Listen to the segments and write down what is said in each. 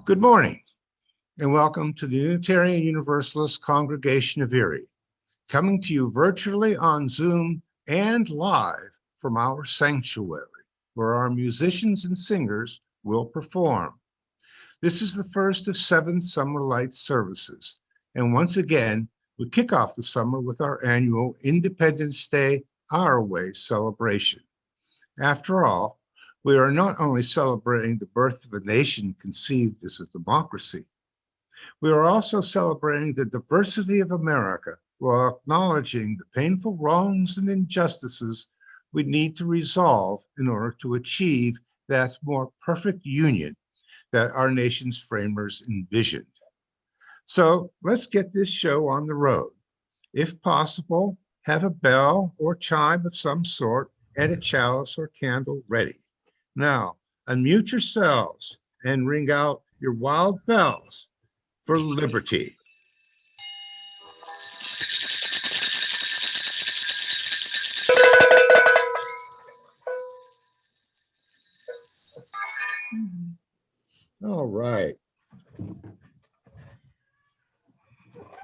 Good morning, and welcome to the Unitarian Universalist Congregation of Erie, coming to you virtually on Zoom and live from our sanctuary, where our musicians and singers will perform. This is the first of 7 Summer Lights services, and once again, we kick off the summer with our annual Independence Day Our Way celebration. After all, we are not only celebrating the birth of a nation conceived as a democracy, we are also celebrating the diversity of America while acknowledging the painful wrongs and injustices we need to resolve in order to achieve that more perfect union that our nation's framers envisioned. So let's get this show on the road. If possible, have a bell or chime of some sort and a chalice or candle ready. Now, unmute yourselves and ring out your wild bells for liberty. All right.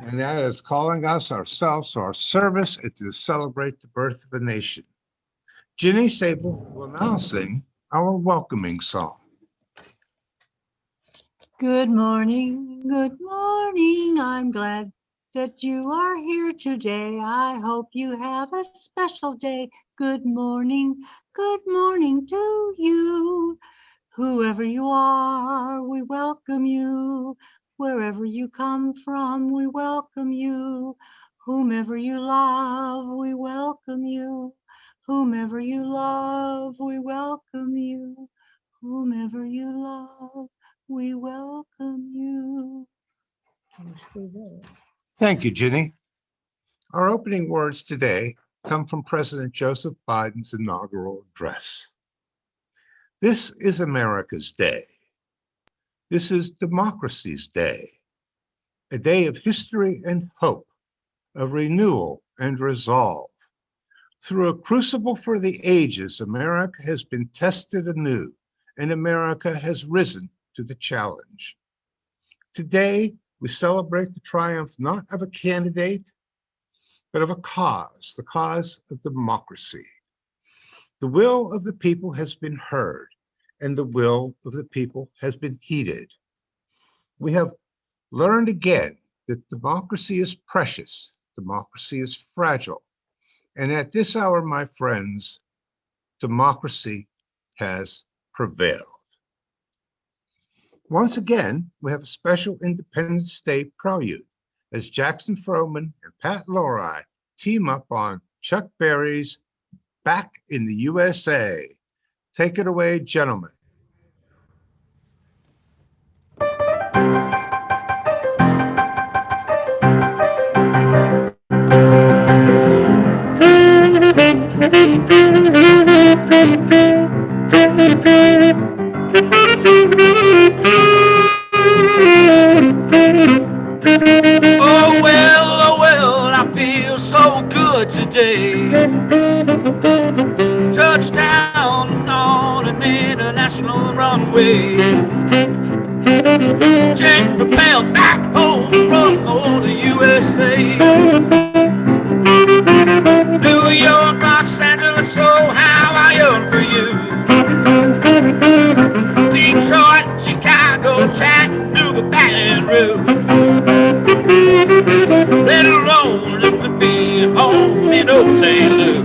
And that is calling us ourselves to our service and to celebrate the birth of a nation. Ginny Sabol will now sing our welcoming song. Good morning, I'm glad that you are here today. I hope you have a special day. Good morning to you. Whoever you are, we welcome you. Wherever you come from, we welcome you. Whomever you love, we welcome you. Whomever you love, we welcome you. Whomever you love, we welcome you. Thank you, Ginny. Our opening words today come from President Joseph Biden's inaugural address. This is America's day. This is democracy's day, a day of history and hope, of renewal and resolve. Through a crucible for the ages, America has been tested anew, and America has risen to the challenge. Today, we celebrate the triumph not of a candidate, but of a cause, the cause of democracy. The will of the people has been heard, and the will of the people has been heeded. We have learned again that democracy is precious, democracy is fragile, and at this hour, my friends, democracy has prevailed. Once again, we have a special Independence Day prelude as Jackson Froman and Pat Lorei team up on Chuck Berry's Back in the USA. Take it away, gentlemen. Oh well, I feel so good today. Touchdown on an international runway. Check propelled back home from the USA. New York, Los Angeles, oh how I yearn for you. Detroit, Chicago, Chattanooga, Baton Rouge. Let alone just to be home in old St. Louis.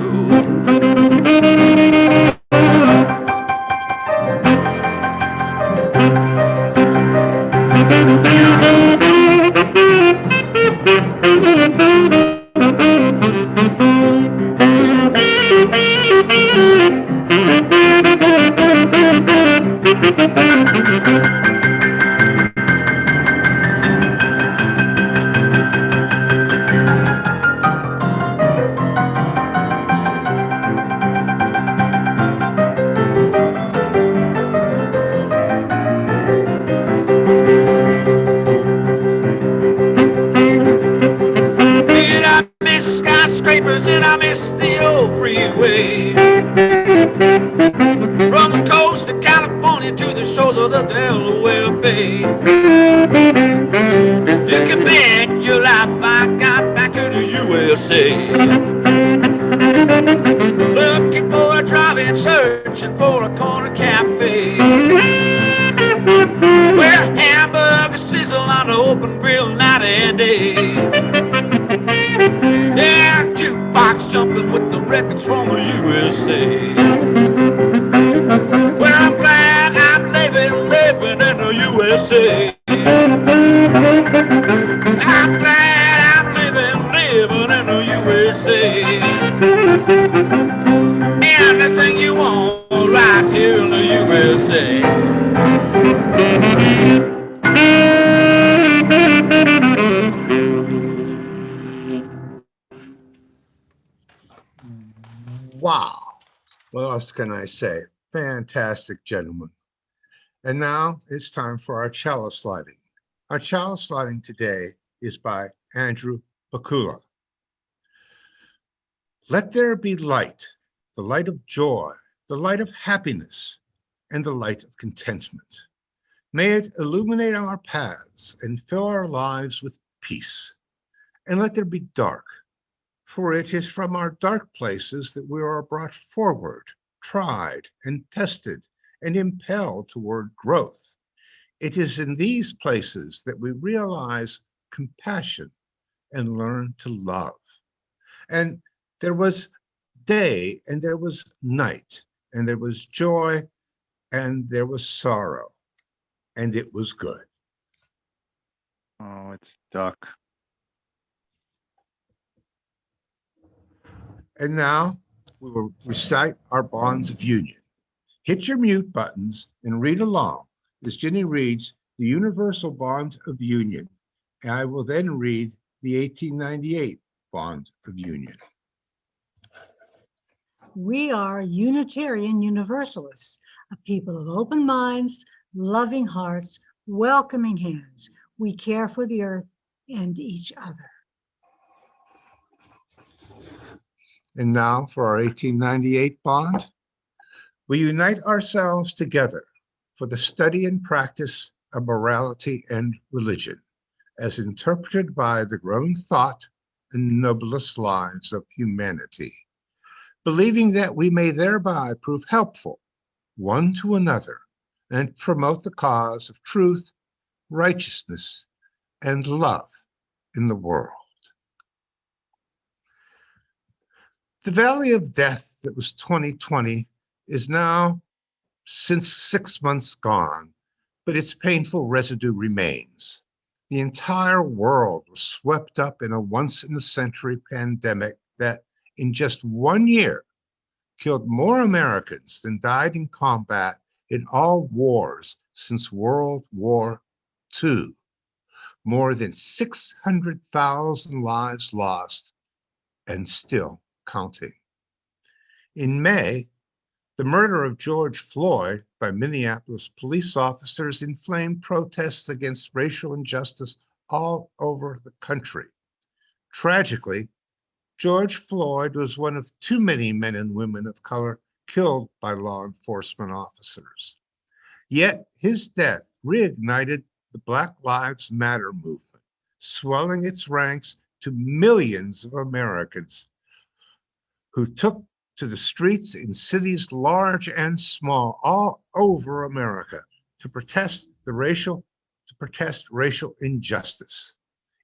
You can bet your life I got back to the USA. Looking for a drive-in, searching for a corner cafe where hamburgers sizzle on the open grill night and day. Yeah, jukebox jumping with the records from the USA. Well, I'm glad I'm living in the USA. I'm glad I'm living in the USA. Anything you want right here in the USA. Wow. What else can I say? Fantastic, gentlemen. And now it's time for our cello sliding. Our cello sliding today is by Andrew Bakula. Let there be light, the light of joy, the light of happiness, and the light of contentment. May it illuminate our paths and fill our lives with peace. And let there be dark, for it is from our dark places that we are brought forward, tried and tested, and impelled toward growth. It is in these places that we realize compassion and learn to love. And there was day and there was night, and there was joy and there was sorrow, and it was good. Oh, it's duck. And now we will recite our bonds of union. Hit your mute buttons and read along as Ginny reads the Universal Bond of Union. And I will then read the 1898 Bond of Union. We are Unitarian Universalists, a people of open minds, loving hearts, welcoming hands. We care for the earth and each other. And now for our 1898 bond. We unite ourselves together for the study and practice of morality and religion, as interpreted by the growing thought and noblest lives of humanity, believing that we may thereby prove helpful one to another and promote the cause of truth, righteousness, and love in the world. The valley of death that was 2020 is now since 6 months gone, but its painful residue remains. The entire world was swept up in a once-in-a-century pandemic that, in just 1 year, killed more Americans than died in combat in all wars since World War II. More than 600,000 lives lost, and still counting. In May, the murder of George Floyd by Minneapolis police officers inflamed protests against racial injustice all over the country. Tragically, George Floyd was one of too many men and women of color killed by law enforcement officers. Yet his death reignited the Black Lives Matter movement, swelling its ranks to millions of Americans who took to the streets in cities large and small all over America to protest racial injustice.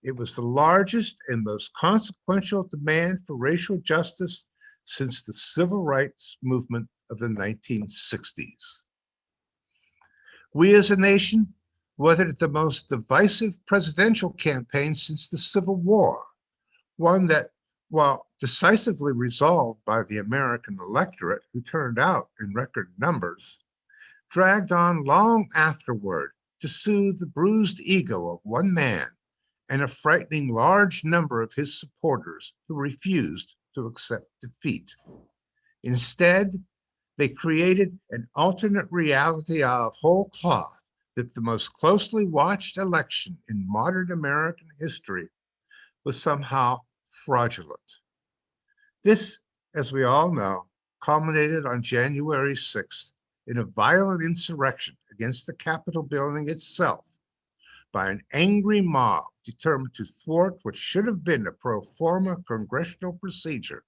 It was the largest and most consequential demand for racial justice since the civil rights movement of the 1960s. We as a nation weathered the most divisive presidential campaign since the Civil War, one that, while decisively resolved by the American electorate who turned out in record numbers, dragged on long afterward to soothe the bruised ego of one man and a frightening large number of his supporters who refused to accept defeat. Instead, they created an alternate reality out of whole cloth that the most closely watched election in modern American history was somehow fraudulent. This, as we all know, culminated on January 6th in a violent insurrection against the Capitol building itself by an angry mob determined to thwart what should have been a pro forma congressional procedure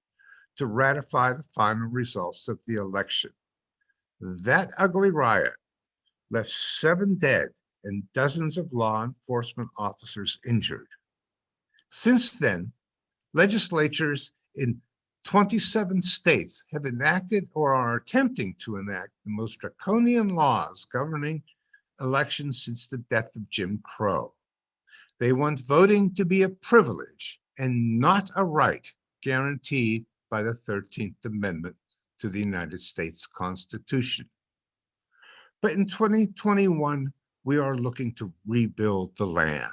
to ratify the final results of the election. That ugly riot left 7 dead and dozens of law enforcement officers injured. Since then, legislatures in 27 states have enacted or are attempting to enact the most draconian laws governing elections since the death of Jim Crow. They want voting to be a privilege and not a right guaranteed by the 13th Amendment to the United States Constitution. But in 2021, we are looking to rebuild the land.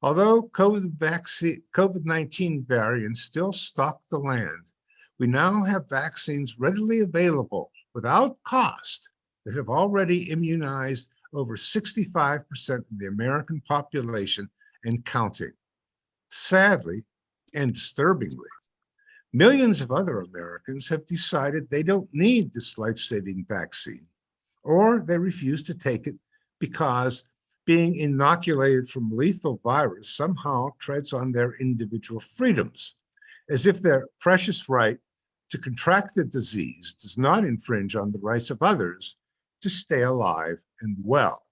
Although COVID-19 variants still stalk the land, we now have vaccines readily available without cost that have already immunized over 65% of the American population and counting. Sadly and disturbingly, millions of other Americans have decided they don't need this life-saving vaccine, or they refuse to take it because being inoculated from lethal virus somehow treads on their individual freedoms, as if their precious right to contract the disease does not infringe on the rights of others to stay alive and well.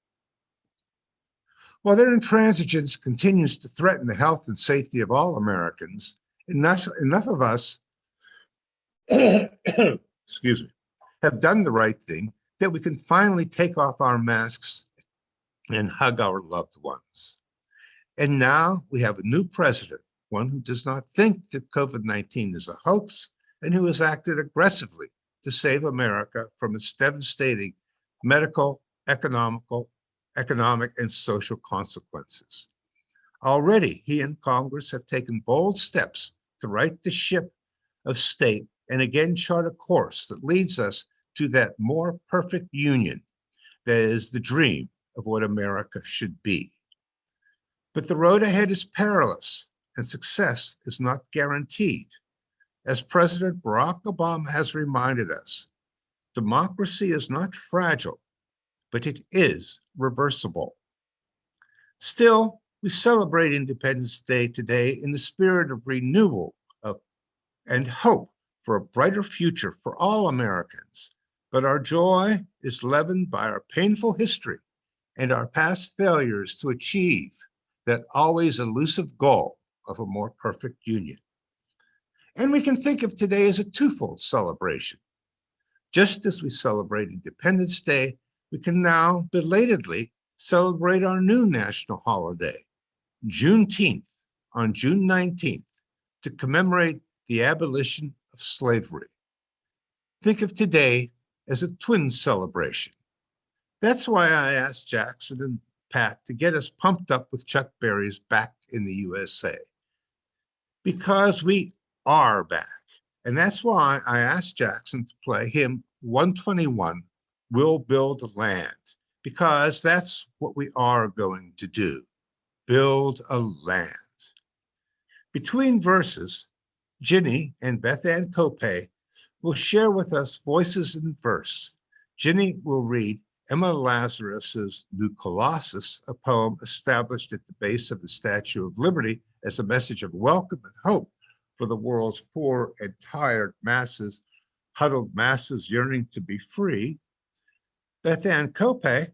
While their intransigence continues to threaten the health and safety of all Americans, enough of us excuse me, have done the right thing that we can finally take off our masks and hug our loved ones. And now we have a new president, one who does not think that COVID-19 is a hoax and who has acted aggressively to save America from its devastating medical, economic, and social consequences. Already, he and Congress have taken bold steps to right the ship of state and again chart a course that leads us to that more perfect union that is the dream of what America should be. But the road ahead is perilous and success is not guaranteed. As President Barack Obama has reminded us, democracy is not fragile, but it is reversible. Still, we celebrate Independence Day today in the spirit of renewal and hope for a brighter future for all Americans. But our joy is leavened by our painful history and our past failures to achieve that always elusive goal of a more perfect union. And we can think of today as a twofold celebration. Just as we celebrate Independence Day, we can now belatedly celebrate our new national holiday, Juneteenth, on June 19th, to commemorate the abolition of slavery. Think of today as a twin celebration. That's why I asked Jackson and Pat to get us pumped up with Chuck Berry's Back in the USA. Because we are back. And that's why I asked Jackson to play hymn 121, We'll Build a Land, because that's what we are going to do, build a land. Between verses, Ginny and Beth Ann Cope will share with us voices in verse. Ginny will read Emma Lazarus's New Colossus, a poem established at the base of the Statue of Liberty as a message of welcome and hope for the world's poor and tired masses, huddled masses yearning to be free. Beth Ann Cope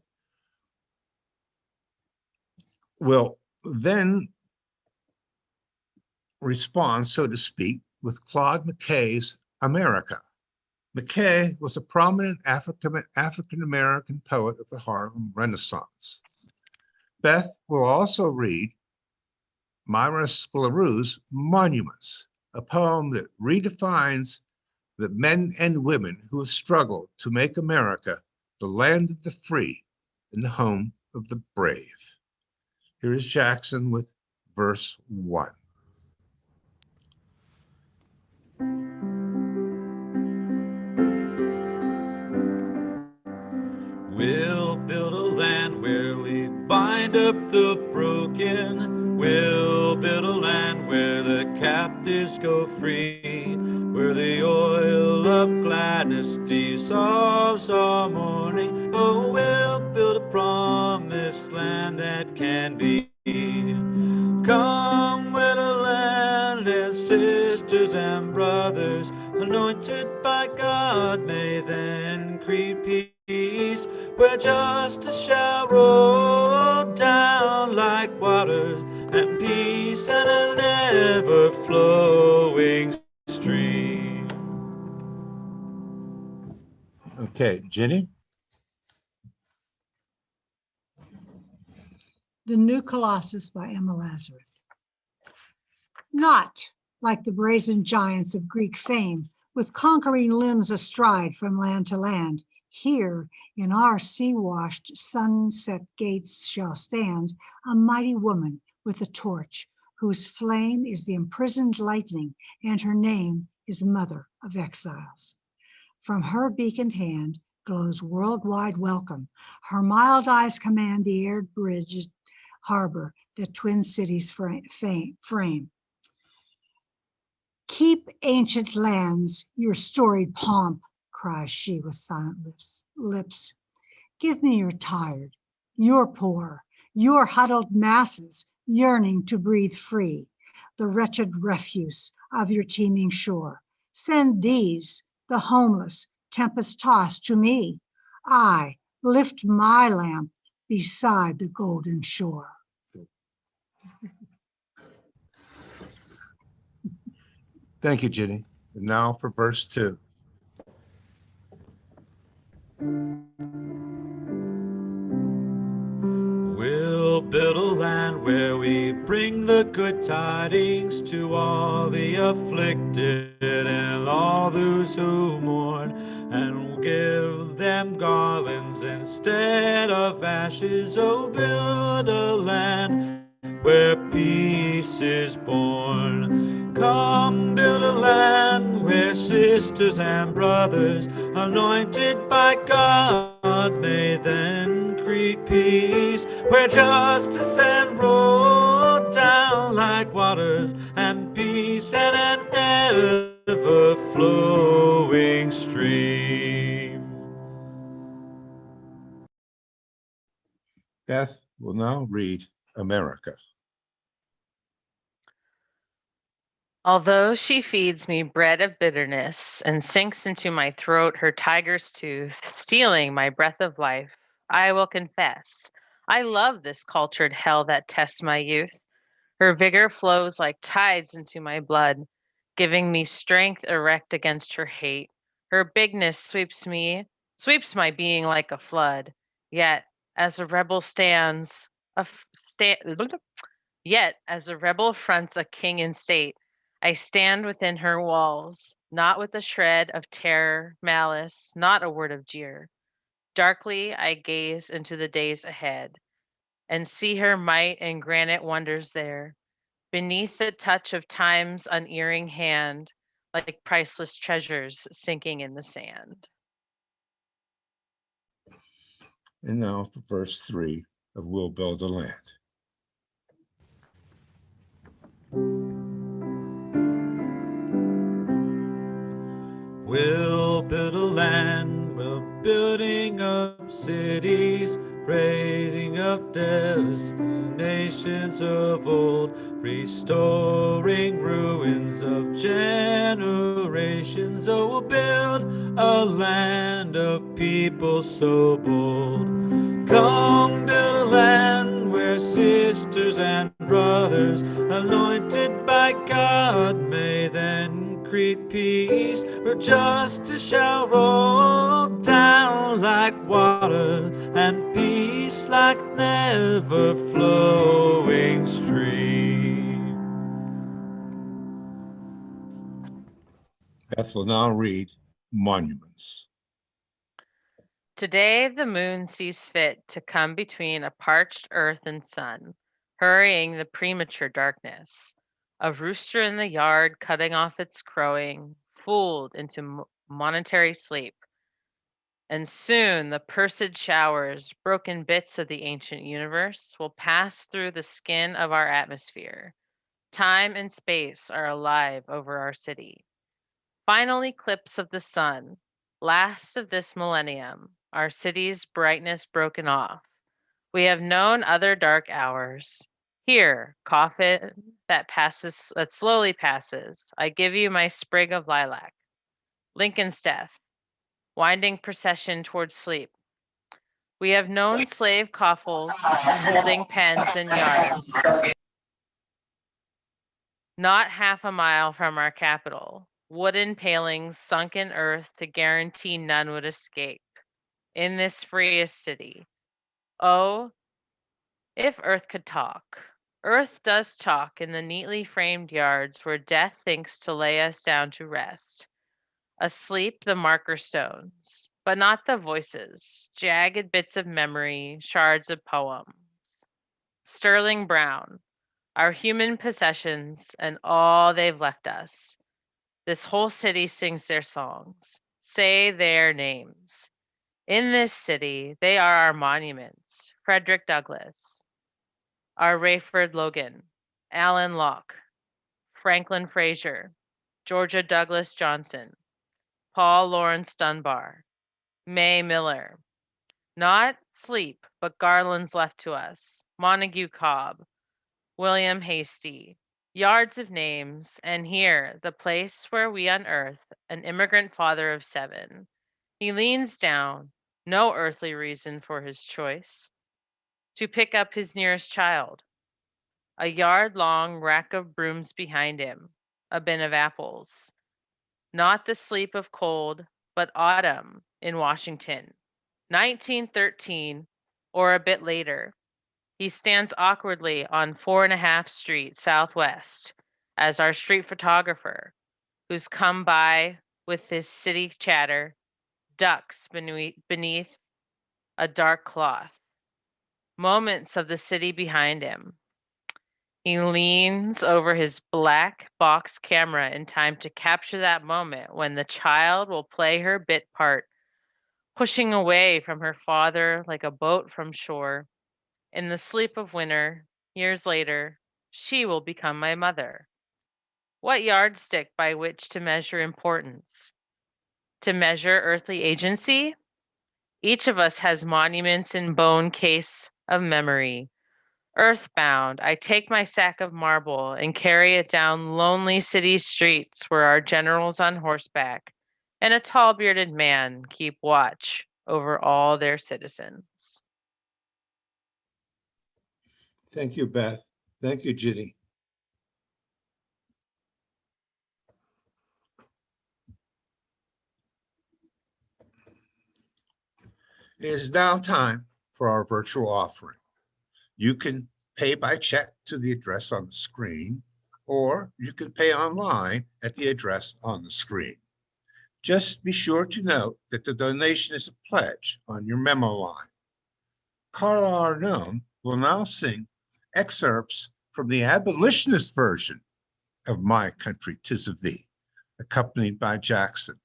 will then respond, so to speak, with Claude McKay's America. McKay was a prominent African-American poet of the Harlem Renaissance. Beth will also read Myra Sclerose's Monuments, a poem that redefines the men and women who have struggled to make America the land of the free and the home of the brave. Here is Jackson with verse 1. We'll build a land where we bind up the broken. We'll build a land where the captives go free, where the oil of gladness dissolves our mourning. Oh, we'll build a promised land that can be. Come, widow land, and sisters and brothers, anointed by God, may then create peace, where justice shall roll down like waters, and peace and an ever-flowing stream. Okay, Jenny? The New Colossus by Emma Lazarus. Not like the brazen giants of Greek fame, with conquering limbs astride from land to land, here in our sea-washed sunset gates shall stand a mighty woman with a torch, whose flame is the imprisoned lightning, and her name is Mother of Exiles. From her beaconed hand glows worldwide welcome. Her mild eyes command the aired bridge harbor that twin cities frame. Keep ancient lands your storied pomp, cries she with silent lips. Give me your tired, your poor, your huddled masses yearning to breathe free, the wretched refuse of your teeming shore. Send these, the homeless, tempest-tossed, to me. I lift my lamp beside the golden shore. Thank you, Jenny. And now for verse 2. We'll build a land where we bring the good tidings to all the afflicted and all those who mourn, and we'll give them garlands instead of ashes. Oh, build a land where peace is born. Come, build a land where sisters and brothers, anointed by God, may then create peace, where justice and roll down like waters, and peace and an ever-flowing stream. Beth will now read America. Although she feeds me bread of bitterness and sinks into my throat her tiger's tooth, stealing my breath of life, I will confess, I love this cultured hell that tests my youth. Her vigor flows like tides into my blood, giving me strength erect against her hate. Her bigness sweeps my being like a flood. Yet, as a rebel Yet, as a rebel fronts a king in state, I stand within her walls, not with a shred of terror, malice, not a word of jeer. Darkly I gaze into the days ahead, and see her might and granite wonders there, beneath the touch of time's unerring hand, like priceless treasures sinking in the sand. And now for verse 3 of We'll Build a Land. We'll build a land, we're building up cities, raising up destinations of old, restoring ruins of generations. Oh, we'll build a land of people so bold. Come, build a land where sisters and brothers, anointed by God, may then create peace, where justice shall roll down like water, and peace like never flowing stream. Beth will now read Monuments. Today the moon sees fit to come between a parched earth and sun, hurrying the premature darkness. A rooster in the yard cutting off its crowing, fooled into monetary sleep. And soon the pursed showers, broken bits of the ancient universe, will pass through the skin of our atmosphere. Time and space are alive over our city. Final eclipse of the sun, last of this millennium, our city's brightness broken off. We have known other dark hours. Here, coffin that slowly passes. I give you my sprig of lilac. Lincoln's death, winding procession towards sleep. We have known slave coffles and holding pens in yards. Not half a mile from our capital, wooden palings sunk in earth to guarantee none would escape. In this freest city. Oh, if earth could talk. Earth does talk in the neatly framed yards where death thinks to lay us down to rest. Asleep the marker stones, but not the voices, jagged bits of memory, shards of poems. Sterling brown, our human possessions and all they've left us. This whole city sings their songs, say their names. In this city, they are our monuments. Frederick Douglass, our Rayford Logan, Alan Locke, Franklin Frazier, Georgia Douglas Johnson, Paul Laurence Dunbar, May Miller. Not sleep, but garlands left to us. Montague Cobb, William Hasty, yards of names, and here, the place where we unearth an immigrant father of 7. He leans down, no earthly reason for his choice, to pick up his nearest child. A yard-long rack of brooms behind him, a bin of apples. Not the sleep of cold, but autumn in Washington, 1913, or a bit later. He stands awkwardly on 4.5 Street Southwest as our street photographer, who's come by with his city chatter, ducks beneath a dark cloth. Moments of the city behind him. He leans over his black box camera in time to capture that moment when the child will play her bit part, pushing away from her father like a boat from shore. In the sleep of winter, years later, she will become my mother. What yardstick by which to measure importance? To measure earthly agency? Each of us has monuments in bone case of memory. Earthbound, I take my sack of marble and carry it down lonely city streets where our generals on horseback and a tall bearded man keep watch over all their citizens. Thank you, Beth. Thank you, Ginny. It is now time for our virtual offering. You can pay by check to the address on the screen, or you can pay online at the address on the screen. Just be sure to note that the donation is a pledge on your memo line. Carla Arnone will now sing excerpts from the abolitionist version of My Country 'Tis of Thee, accompanied by Jackson.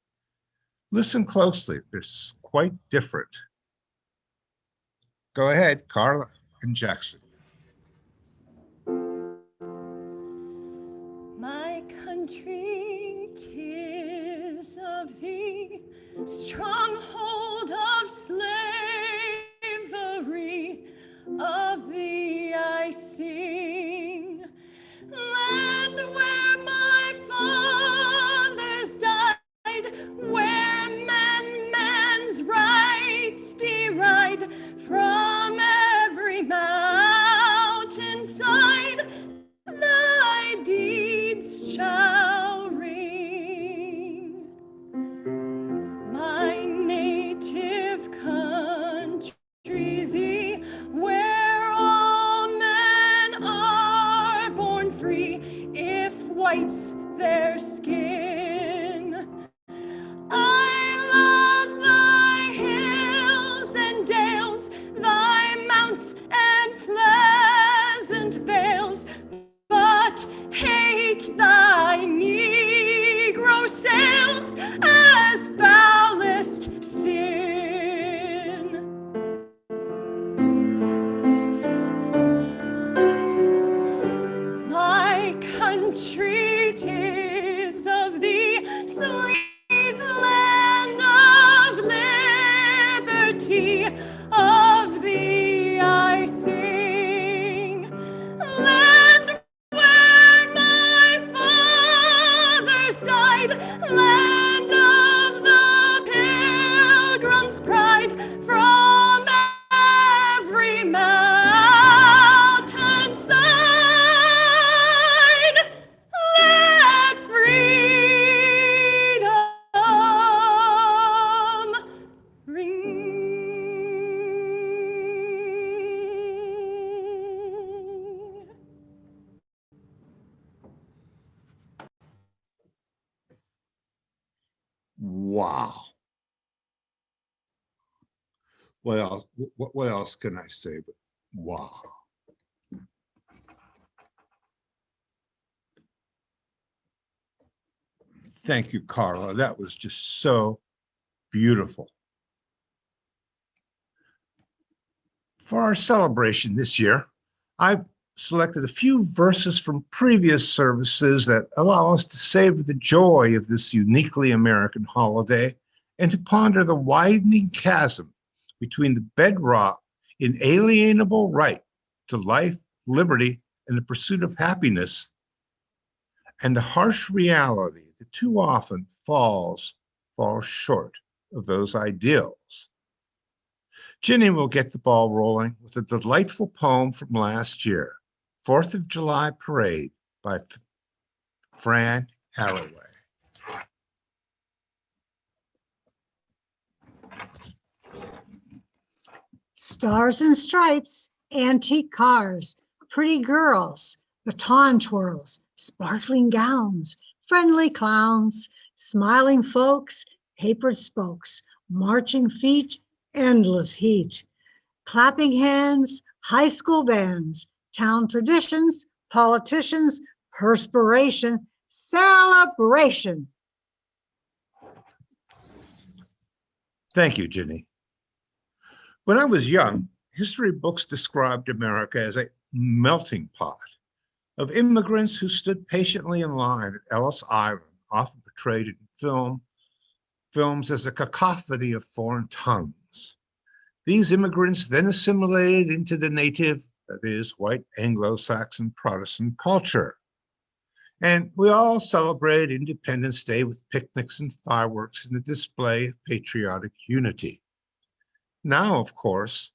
Listen closely, they're quite different. Go ahead, Carla and Jackson. My country, 'tis of thee, stronghold of slavery, of thee I sing. Land where my fathers died, where man's rights deride, from every mountainside thy deeds shall ring. My native country, thee, where all men are born free, if white's their skin. I love thy hills and dales, thy mounts and pleasant vales, but hate thy Negro sails as foulest sin. My country, 'tis of thee, sweet land of liberty, of thee I Well, what else can I say? But wow. Thank you, Carla. That was just so beautiful. For our celebration this year, I've selected a few verses from previous services that allow us to savor the joy of this uniquely American holiday and to ponder the widening chasm between the bedrock, inalienable right to life, liberty, and the pursuit of happiness, and the harsh reality that too often falls short of those ideals. Ginny will get the ball rolling with a delightful poem from last year, 4th of July Parade by Fran Haraway. Stars and stripes, antique cars, pretty girls, baton twirls, sparkling gowns, friendly clowns, smiling folks, papered spokes, marching feet, endless heat, clapping hands, high school bands, town traditions, politicians, perspiration, celebration. Thank you, Ginny. When I was young, history books described America as a melting pot of immigrants who stood patiently in line at Ellis Island, often portrayed in films as a cacophony of foreign tongues. These immigrants then assimilated into the native, that is, white Anglo-Saxon Protestant culture. And we all celebrate Independence Day with picnics and fireworks and a display of patriotic unity. Now, of course,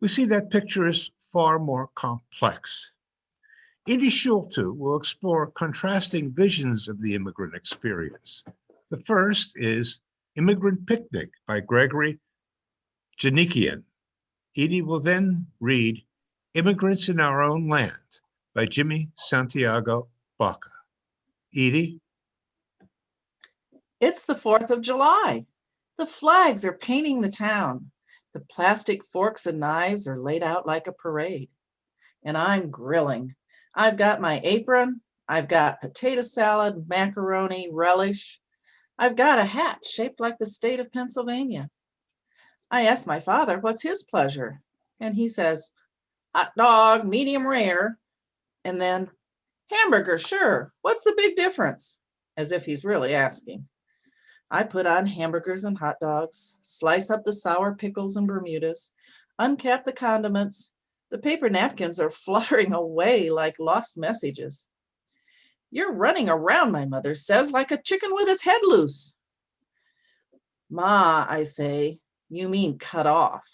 we see that picture is far more complex. Edie Schulte will explore contrasting visions of the immigrant experience. The first is Immigrant Picnic by Gregory Janikian. Edie will then read Immigrants in Our Own Land by Jimmy Santiago Baca. Edie? It's the 4th of July. The flags are painting the town. The plastic forks and knives are laid out like a parade. And I'm grilling. I've got my apron. I've got potato salad, macaroni, relish. I've got a hat shaped like the state of Pennsylvania. I asked my father what's his pleasure, and he says, hot dog, medium rare, and then hamburger, sure. What's the big difference? As if he's really asking. I put on hamburgers and hot dogs, slice up the sour pickles and Bermudas, uncap the condiments. The paper napkins are fluttering away like lost messages. You're running around, my mother says, like a chicken with its head loose. Ma, I say, you mean cut off.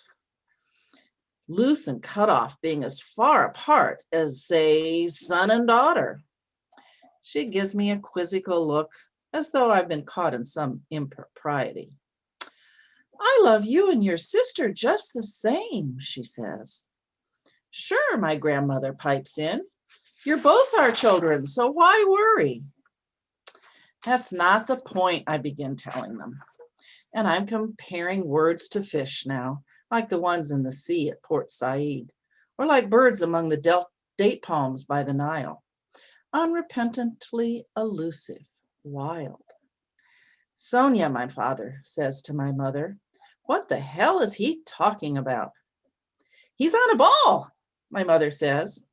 Loose and cut off being as far apart as, say, son and daughter. She gives me a quizzical look, as though I've been caught in some impropriety. I love you and your sister just the same, she says. Sure, my grandmother pipes in. You're both our children, so why worry? That's not the point, I begin telling them. And I'm comparing words to fish now, like the ones in the sea at Port Said, or like birds among the date palms by the Nile. Unrepentantly elusive, wild. Sonia, my father says to my mother, what the hell is he talking about? He's on a ball, my mother says.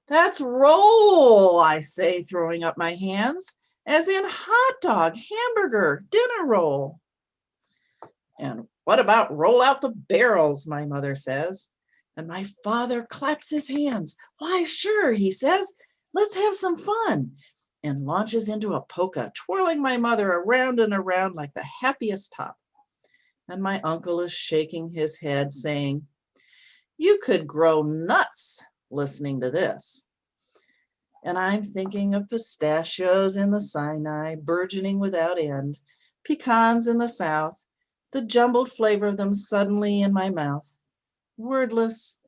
That's roll, I say, throwing up my hands, as in hot dog, hamburger, dinner roll. And what about roll out the barrels, my mother says. And my father claps his hands. Why, sure, he says, let's have some fun. And launches into a polka, twirling my mother around and around like the happiest top. And my uncle is shaking his head, saying, you could grow nuts listening to this. And I'm thinking of pistachios in the Sinai, burgeoning without end, pecans in the South, the jumbled flavor of them suddenly in my mouth, wordless,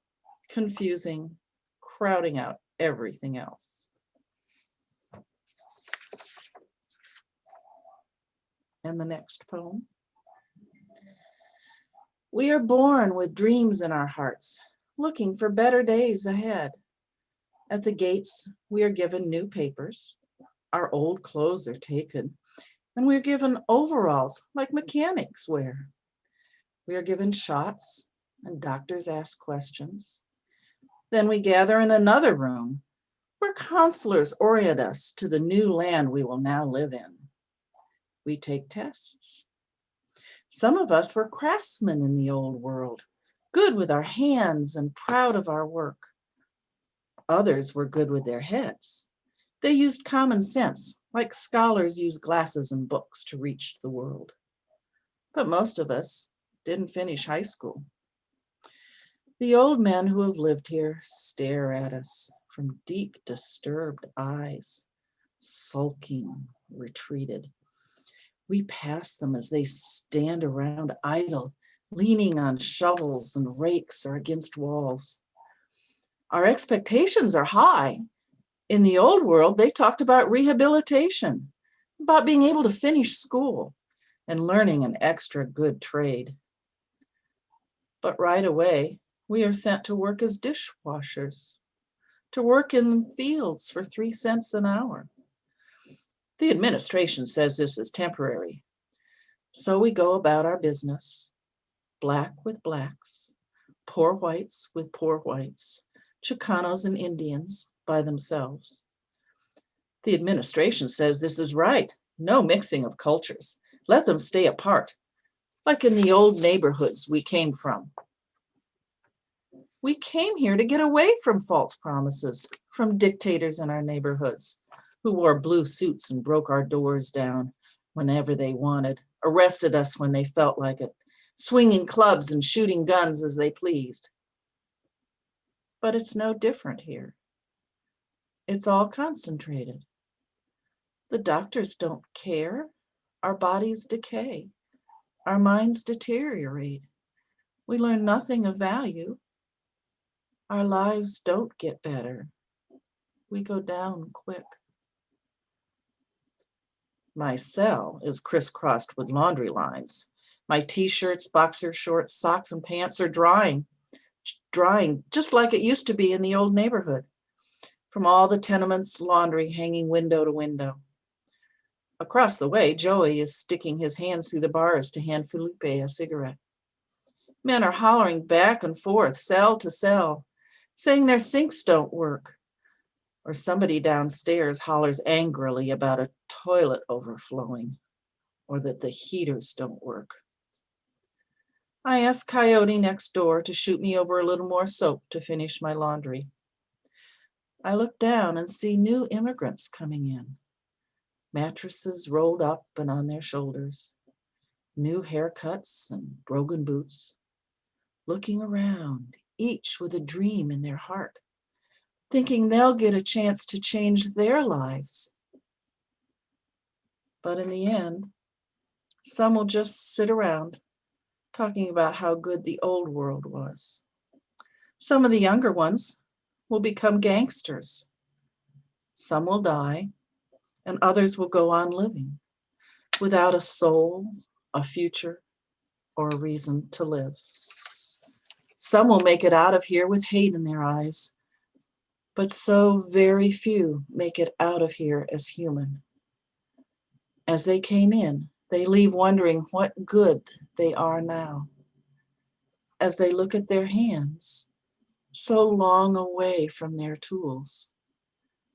confusing, crowding out everything else. And the next poem. We are born with dreams in our hearts, looking for better days ahead. At the gates, we are given new papers. Our old clothes are taken, and we are given overalls like mechanics wear. We are given shots, and doctors ask questions. Then we gather in another room where counselors orient us to the new land we will now live in. We take tests. Some of us were craftsmen in the old world, good with our hands and proud of our work. Others were good with their heads. They used common sense, like scholars use glasses and books to reach the world. But most of us didn't finish high school. The old men who have lived here stare at us from deep, disturbed eyes, sulking, retreated. We pass them as they stand around idle, leaning on shovels and rakes or against walls. Our expectations are high. In the old world, they talked about rehabilitation, about being able to finish school and learning an extra good trade. But right away, we are sent to work as dishwashers, to work in fields for 3 cents an hour. The administration says this is temporary. So we go about our business, black with blacks, poor whites with poor whites, Chicanos and Indians by themselves. The administration says this is right. No mixing of cultures. Let them stay apart, like in the old neighborhoods we came from. We came here to get away from false promises, from dictators in our neighborhoods who wore blue suits and broke our doors down whenever they wanted, arrested us when they felt like it, swinging clubs and shooting guns as they pleased. But it's no different here. It's all concentrated. The doctors don't care. Our bodies decay. Our minds deteriorate. We learn nothing of value. Our lives don't get better. We go down quick. My cell is crisscrossed with laundry lines. My t-shirts, boxer shorts, socks, and pants are drying just like it used to be in the old neighborhood, from all the tenements' laundry hanging window to window. Across the way, Joey is sticking his hands through the bars to hand Felipe a cigarette. Men are hollering back and forth, cell to cell, saying their sinks don't work. Or somebody downstairs hollers angrily about a toilet overflowing, or that the heaters don't work. I ask Coyote next door to shoot me over a little more soap to finish my laundry. I look down and see new immigrants coming in, mattresses rolled up and on their shoulders, new haircuts and broken boots, looking around, each with a dream in their heart, thinking they'll get a chance to change their lives. But in the end, some will just sit around talking about how good the old world was. Some of the younger ones will become gangsters. Some will die, and others will go on living without a soul, a future, or a reason to live. Some will make it out of here with hate in their eyes, but so very few make it out of here as human. As they came in, they leave wondering what good they are now. As they look at their hands, so long away from their tools.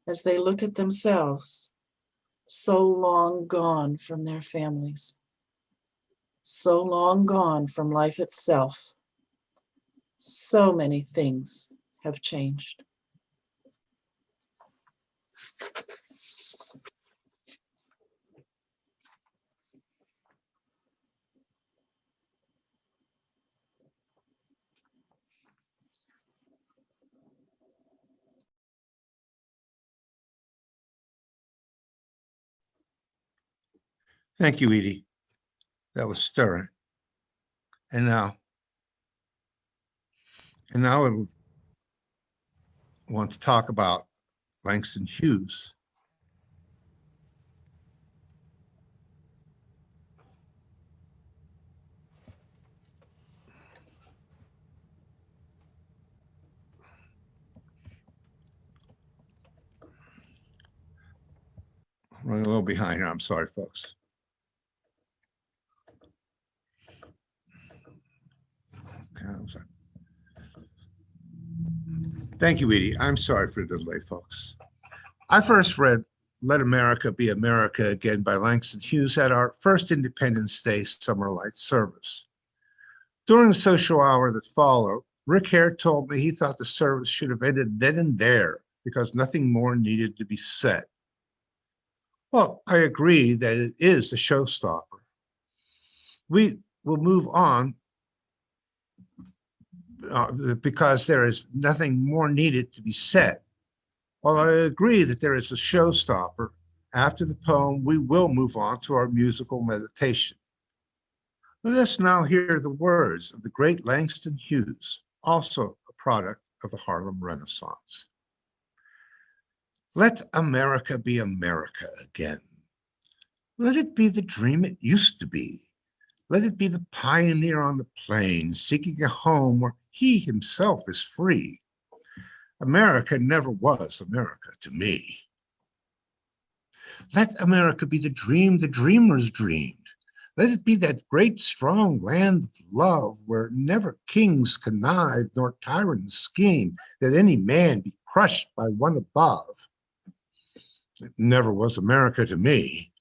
As they look at themselves, so long gone from their families. So long gone from life itself. So many things have changed. Thank you, Edie. That was stirring. And now I want to talk about Langston Hughes. Running a little behind here. I'm sorry, folks. Thank you, Edie. I'm sorry for the delay, folks. I first read Let America Be America Again by Langston Hughes at our first Independence Day Summer Light service. During the social hour that followed, Rick Hare told me he thought the service should have ended then and there because nothing more needed to be said. Well, I agree that it is a showstopper. We will move on because there is nothing more needed to be said. While I agree that there is a showstopper, after the poem, we will move on to our musical meditation. Let us now hear the words of the great Langston Hughes, also a product of the Harlem Renaissance. Let America be America again. Let it be the dream it used to be. Let it be the pioneer on the plains seeking a home where he himself is free. America never was America to me. Let America be the dream the dreamers dreamed. Let it be that great strong land of love where never kings connived nor tyrants scheme, that any man be crushed by one above. It never was America to me.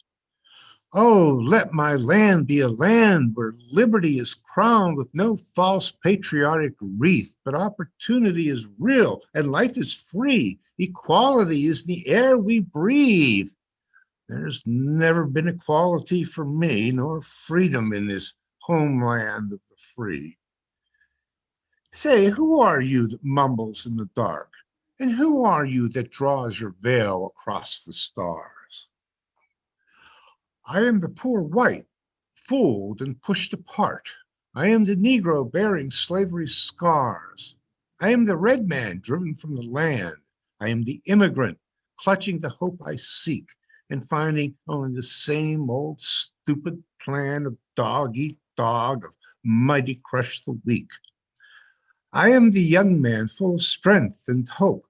Oh, let my land be a land where liberty is crowned with no false patriotic wreath, but opportunity is real and life is free. Equality is the air we breathe. There's never been equality for me, nor freedom in this homeland of the free. Say, who are you that mumbles in the dark? And who are you that draws your veil across the stars? I am the poor white, fooled and pushed apart. I am the Negro bearing slavery's scars. I am the red man driven from the land. I am the immigrant clutching the hope I seek and finding only the same old stupid plan of dog eat dog, of mighty crush the weak. I am the young man full of strength and hope,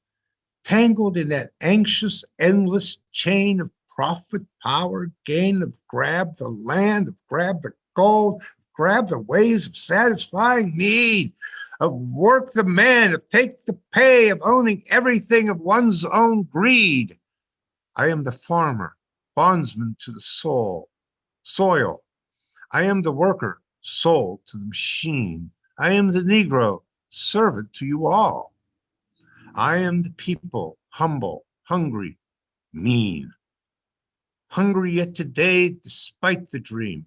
tangled in that anxious, endless chain of profit, power, gain, of grab the land, of grab the gold, grab the ways of satisfying need, of work the man, of take the pay, of owning everything of one's own greed. I am the farmer, bondsman to the soil. I am the worker, sold to the machine. I am the Negro, servant to you all. I am the people, humble, hungry, mean. Hungry yet today, despite the dream.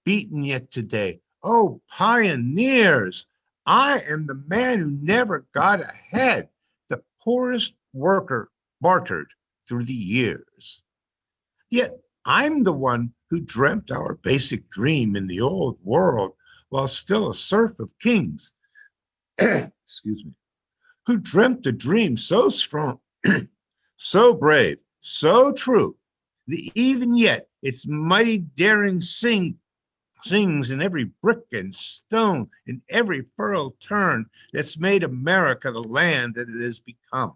Beaten yet today. Oh, pioneers! I am the man who never got ahead, the poorest worker bartered through the years. Yet I'm the one who dreamt our basic dream in the old world while still a serf of kings. Excuse me. Who dreamt a dream so strong, so brave, so true, that even yet its mighty daring sings in every brick and stone, in every furrowed turn that's made America the land that it has become.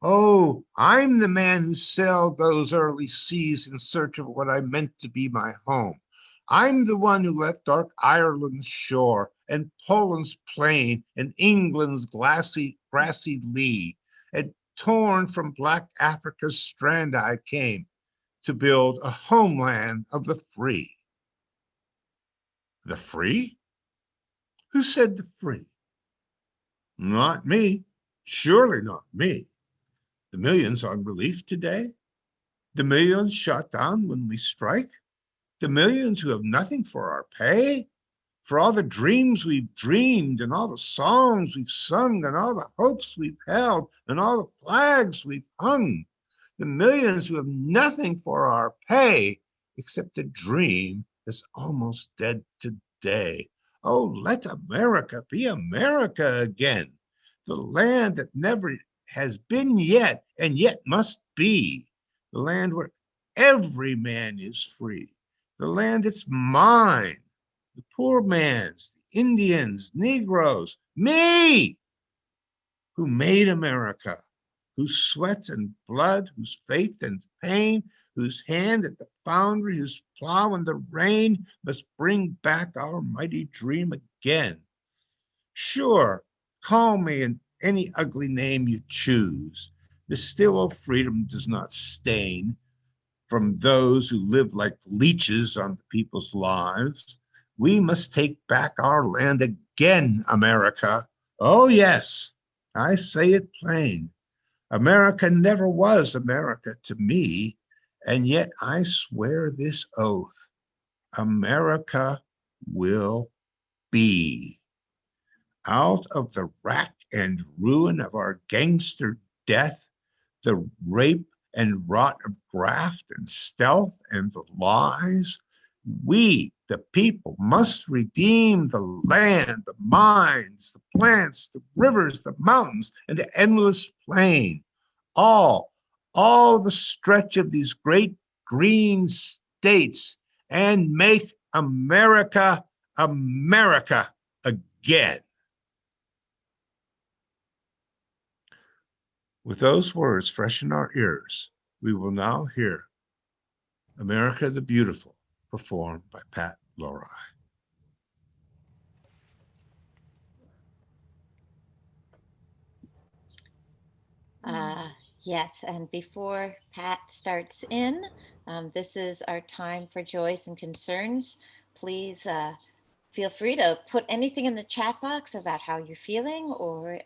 Oh, I'm the man who sailed those early seas in search of what I meant to be my home. I'm the one who left dark Ireland's shore and Poland's plain and England's grassy lee, and torn from black Africa's strand I came to build a homeland of the free. The free? Who said the free? Not me, surely not me. The millions on relief today? The millions shot down when we strike? The millions who have nothing for our pay? For all the dreams we've dreamed and all the songs we've sung and all the hopes we've held and all the flags we've hung? The millions who have nothing for our pay except a dream that's almost dead today. Oh, let America be America again, the land that never has been yet and yet must be, the land where every man is free, the land that's mine, the poor man's, the Indians, Negroes, me, who made America, whose sweat and blood, whose faith and pain, whose hand at the foundry, whose plow in the rain must bring back our mighty dream again. Sure, call me in any ugly name you choose. The still of freedom does not stain from those who live like leeches on the people's lives. We must take back our land again, America. Oh, yes, I say it plain. America never was America to me, and yet I swear this oath. America will be. Out of the rack and ruin of our gangster death, the rape and rot of graft and stealth and the lies, we, the people, must redeem the land, the mines, the plants, the rivers, the mountains, and the endless plain. All the stretch of these great green states, and make America, America again. With those words fresh in our ears, we will now hear America the Beautiful, performed by Pat Lori. Yes, and before Pat starts in, this is our time for joys and concerns. Please feel free to put anything in the chat box about how you're feeling or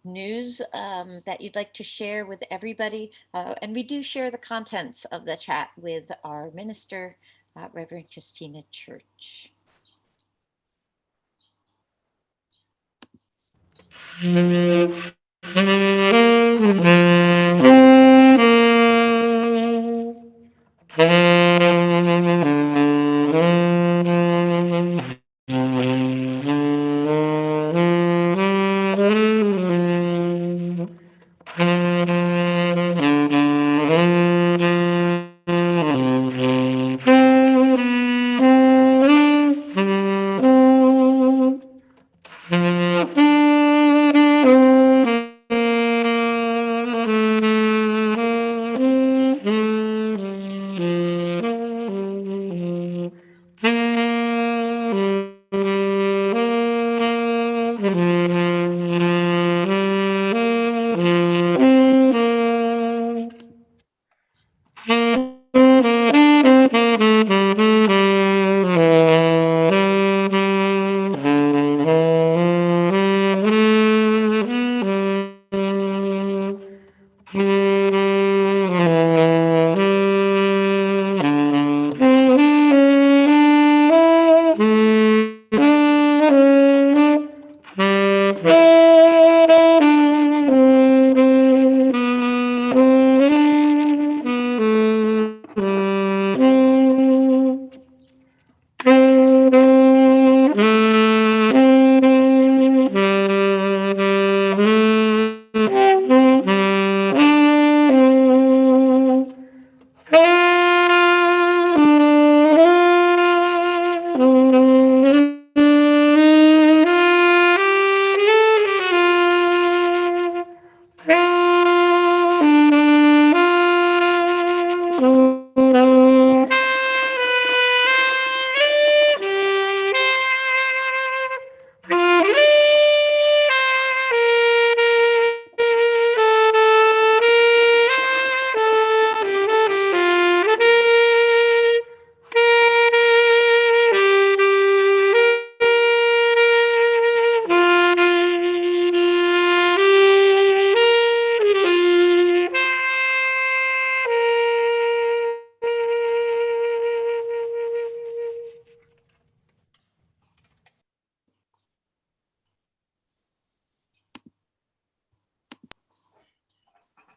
news that you'd like to share with everybody. And we do share the contents of the chat with our minister, Reverend Christina Church.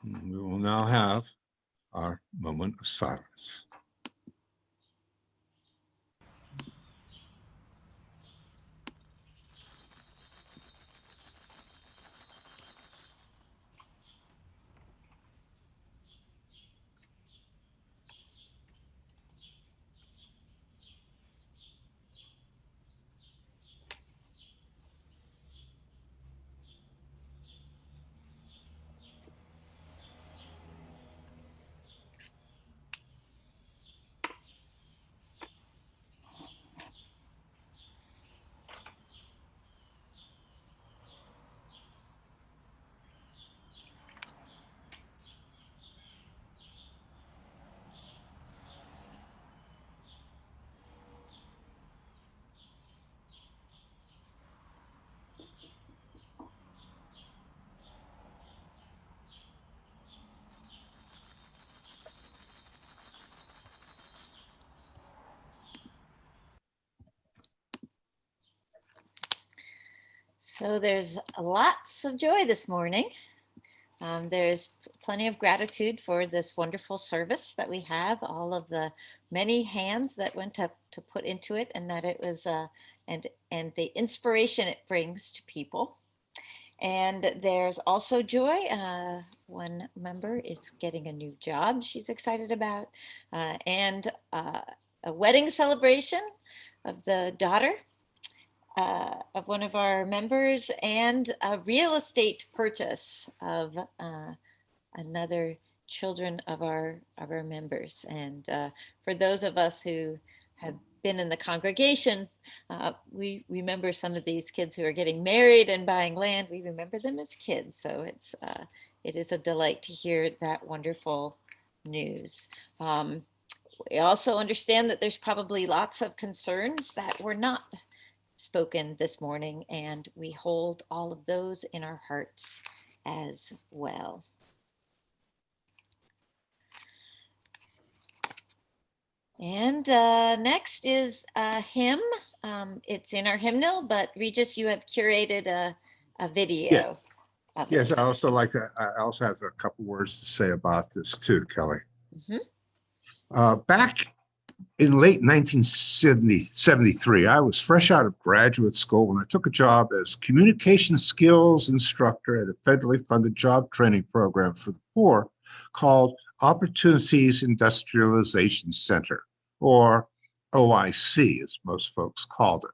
We will now have our moment of silence. So there's lots of joy this morning. There's plenty of gratitude for this wonderful service that we have, all of the many hands that went up to put into it, and that it was, and the inspiration it brings to people. And there's also joy. One member is getting a new job she's excited about, and a wedding celebration of the daughter of one of our members, and a real estate purchase of another children of our members. And for those of us who have been in the congregation, we remember some of these kids who are getting married and buying land. We remember them as kids, so it is a delight to hear that wonderful news. We also understand that there's probably lots of concerns that were not spoken this morning, and we hold all of those in our hearts as well. And next is a hymn. It's in our hymnal, but Regis, you have curated a video. Yeah. Yes, I also like to. I also have a couple words to say about this too, Kelly. Mm-hmm. Back in late 1973, I was fresh out of graduate school when I took a job as communication skills instructor at a federally funded job training program for the poor called Opportunities Industrialization Center, or OIC, as most folks called it.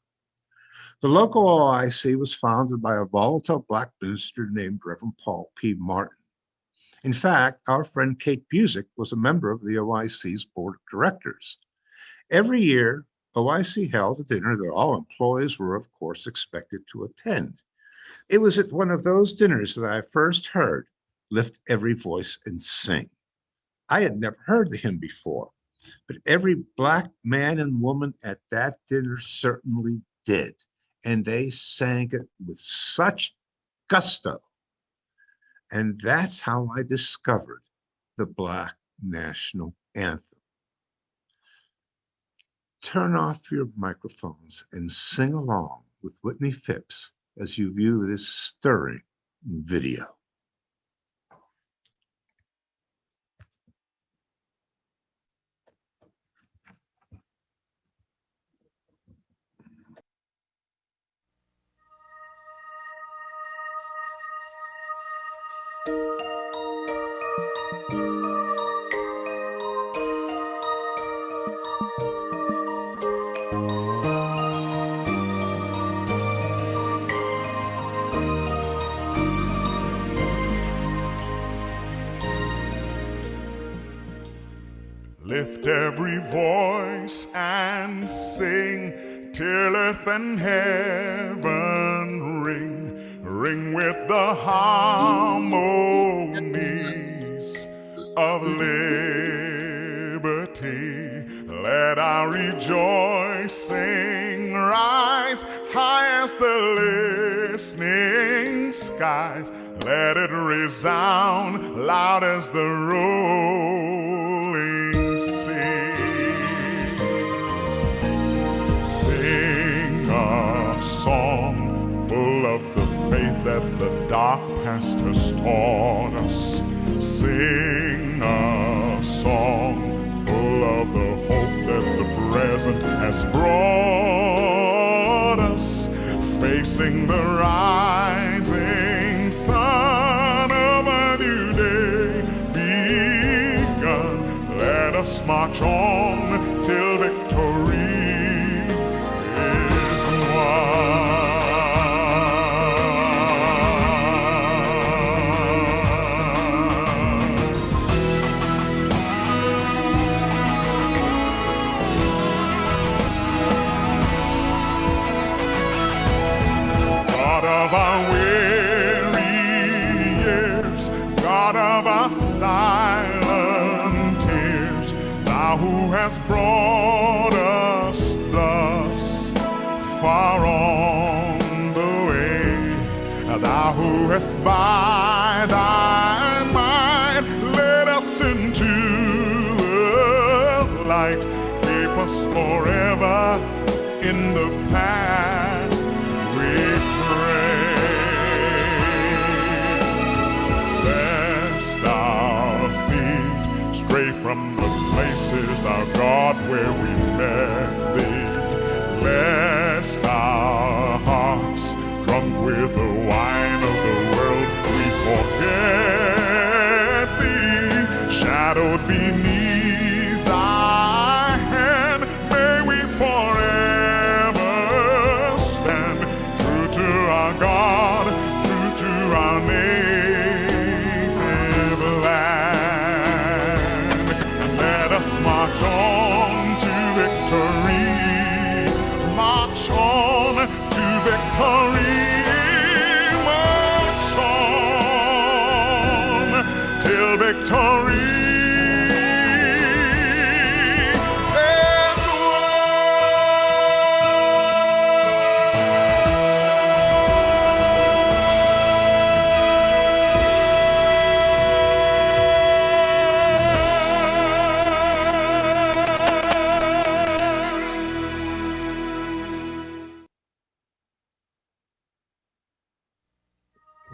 The local OIC was founded by a volatile Black minister named Reverend Paul P. Martin. In fact, our friend Kate Busick was a member of the OIC's board of directors. Every year, OIC held a dinner that all employees were, of course, expected to attend. It was at one of those dinners that I first heard "Lift Every Voice and Sing." I had never heard the hymn before, but every Black man and woman at that dinner certainly did, and they sang it with such gusto. And that's how I discovered the Black National Anthem. Turn off your microphones and sing along with Whitney Phipps as you view this stirring video. Lift every voice and sing till earth and heaven ring, ring with the harmonies of liberty. Let our rejoicing rise high as the listening skies. Let it resound loud as the rolling sea. Sing a song full of the faith that the dark past has taught us. Sing a song full of the hope that the present has brought us. Facing the rising sun of a new day begun, let us march on till victory is won. God of our weary years, God of our silent tears, thou who hast brought us thus far on the way, thou who hast by thy might led us into the light, keep us forever in the path we pray. from the places, our God, where we met thee, lest our hearts, drunk with the wine of the world, we forget thee, shadowed beneath thy hand, may we forever stand true to our God, true to our native land, and let us march on to victory, march on to victory, march on till victory is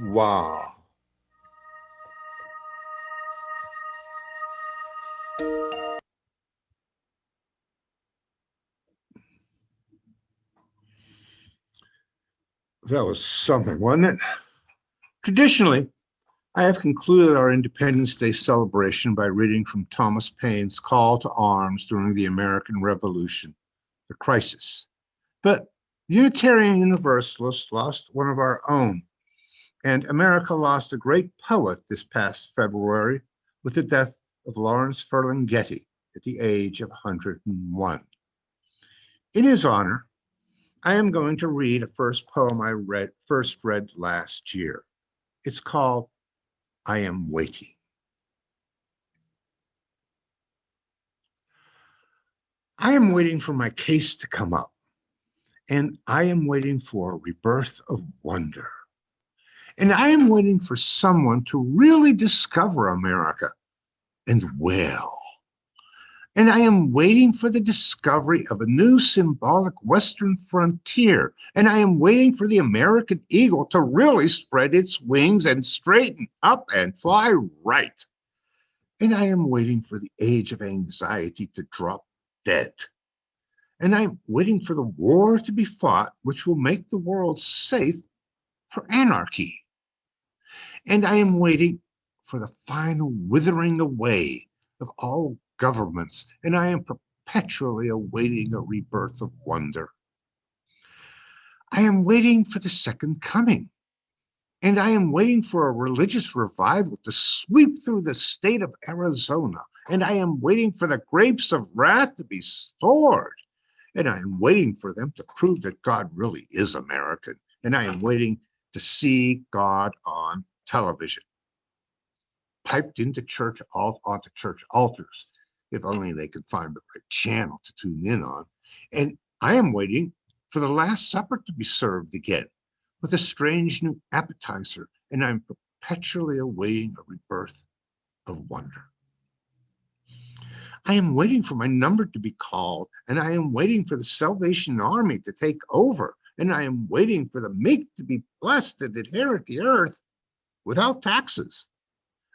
Wow. That was something, wasn't it? Traditionally, I have concluded our Independence Day celebration by reading from Thomas Paine's Call to Arms during the American Revolution, The Crisis. But Unitarian Universalists lost one of our own, and America lost a great poet this past February with the death of Lawrence Ferlinghetti at the age of 101. In his honor, I am going to read a first poem I first read last year. It's called I Am Waiting. I am waiting for my case to come up, and I am waiting for a rebirth of wonder. And I am waiting for someone to really discover America and well. And I am waiting for the discovery of a new symbolic Western frontier. And I am waiting for the American eagle to really spread its wings and straighten up and fly right. And I am waiting for the age of anxiety to drop dead. And I'm waiting for the war to be fought, which will make the world safe for anarchy. And I am waiting for the final withering away of all governments, and I am perpetually awaiting a rebirth of wonder. I am waiting for the second coming, and I am waiting for a religious revival to sweep through the state of Arizona, and I am waiting for the grapes of wrath to be stored, and I am waiting for them to prove that God really is American, and I am waiting to see God on television, piped into church onto church altars, if only they could find the right channel to tune in on. And I am waiting for the Last Supper to be served again with a strange new appetizer, and I'm perpetually awaiting a rebirth of wonder. I am waiting for my number to be called, and I am waiting for the Salvation Army to take over, and I am waiting for the meek to be blessed and inherit the earth without taxes.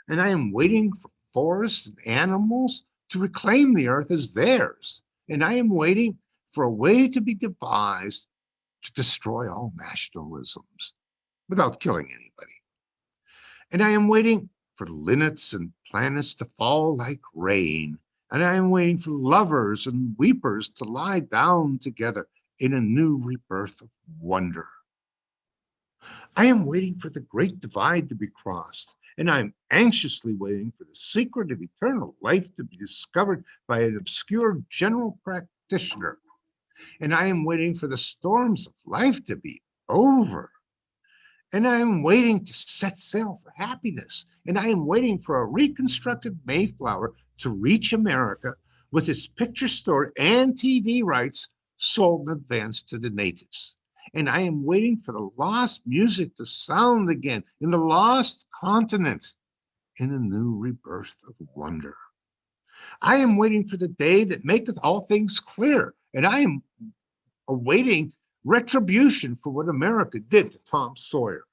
And I am waiting for forests and animals to reclaim the earth as theirs. And I am waiting for a way to be devised to destroy all nationalisms without killing anybody. And I am waiting for linnets and planets to fall like rain. And I am waiting for lovers and weepers to lie down together in a new rebirth of wonder. I am waiting for the great divide to be crossed, and I'm anxiously waiting for the secret of eternal life to be discovered by an obscure general practitioner. And I am waiting for the storms of life to be over. And I am waiting to set sail for happiness. And I am waiting for a reconstructed Mayflower to reach America with its picture story and TV rights sold in advance to the natives. And I am waiting for the lost music to sound again in the lost continent in a new rebirth of wonder. I am waiting for the day that maketh all things clear, and I am awaiting retribution for what America did to Tom Sawyer.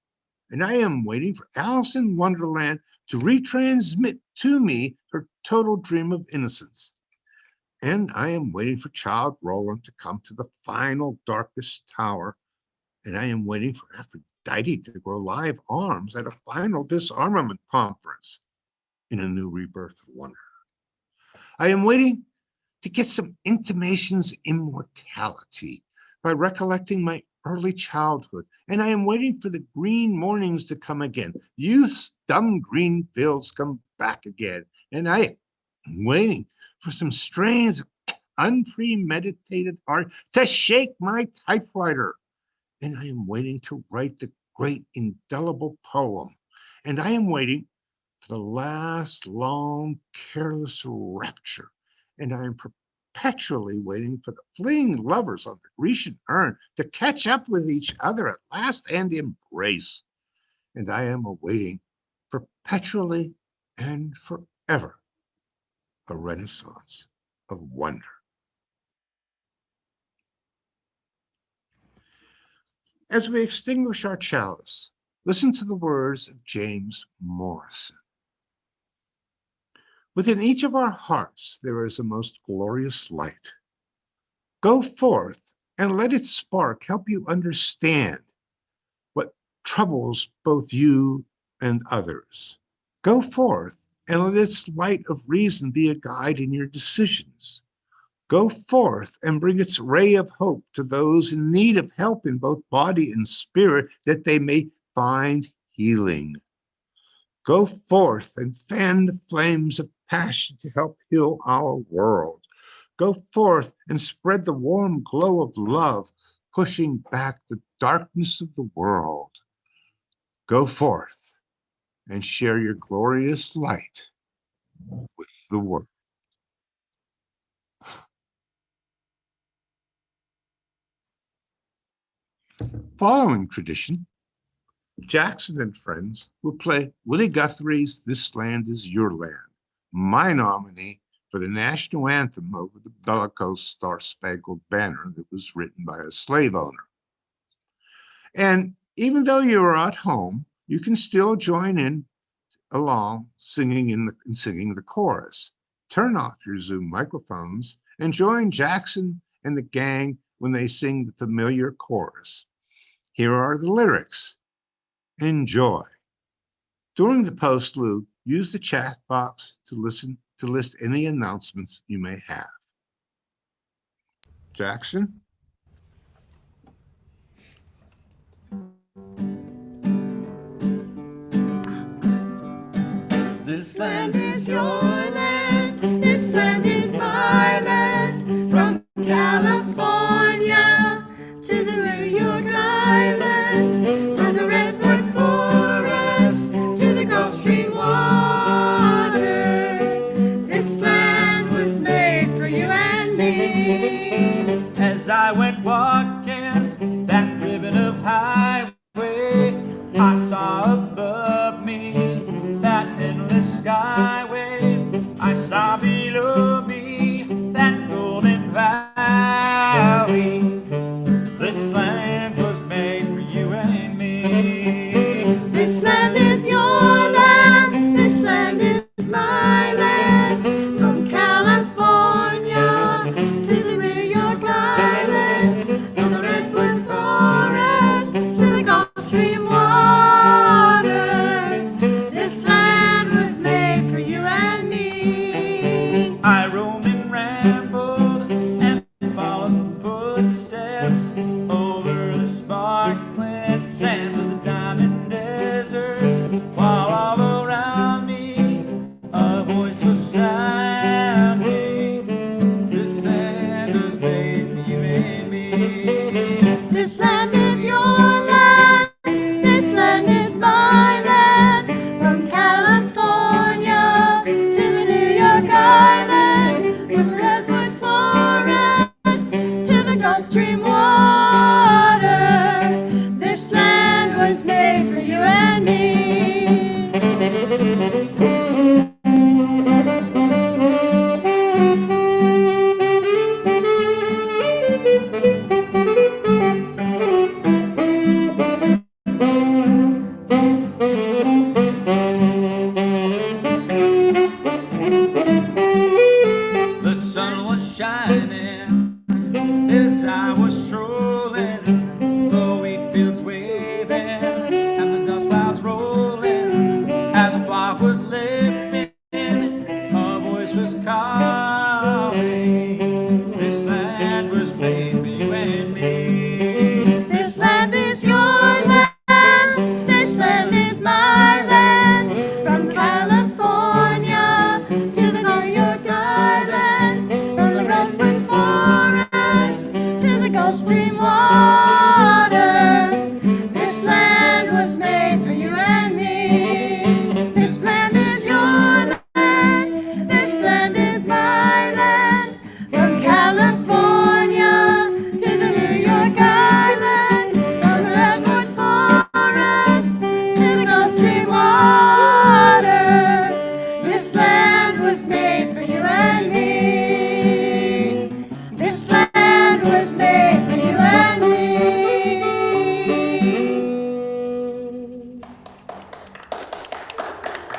And I am waiting for Alice in Wonderland to retransmit to me her total dream of innocence. And I am waiting for child Roland to come to the final darkest tower. And I am waiting for Aphrodite to grow live arms at a final disarmament conference in a new rebirth of wonder. I am waiting to get some intimations of immortality by recollecting my early childhood. And I am waiting for the green mornings to come again. Youth's dumb green fields come back again. And I am waiting for some strains of unpremeditated art to shake my typewriter. And I am waiting to write the great indelible poem. And I am waiting for the last long, careless rapture. And I am perpetually waiting for the fleeing lovers on the Grecian urn to catch up with each other at last and embrace. And I am awaiting perpetually and forever a renaissance of wonder. As we extinguish our chalice, listen to the words of James Morrison. Within each of our hearts, there is a most glorious light. Go forth and let its spark help you understand what troubles both you and others. Go forth and let its light of reason be a guide in your decisions. Go forth and bring its ray of hope to those in need of help in both body and spirit, that they may find healing. Go forth and fan the flames of passion to help heal our world. Go forth and spread the warm glow of love, pushing back the darkness of the world. Go forth and share your glorious light with the world. Following tradition, Jackson and friends will play Willie Guthrie's This Land Is Your Land, my nominee for the national anthem over the bellicose Star-Spangled Banner that was written by a slave owner. And even though you are at home, you can still join in along singing the chorus. Turn off your Zoom microphones and join Jackson and the gang when they sing the familiar chorus. Here are the lyrics. Enjoy. During the postlude, use the chat box to list any announcements you may have. Jackson? This land is your land, this land is my land, from California to the New York Island, from the Redwood Forest to the Gulf Stream water. This land was made for you and me. As I went walking that ribbon of highway, I saw above me that endless skyway. I saw below me that golden valley.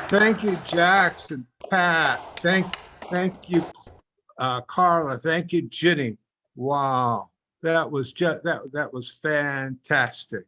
Thank you, Jackson, Pat. Thank you, Carla. Thank you, Ginny. Wow, that was just that was fantastic.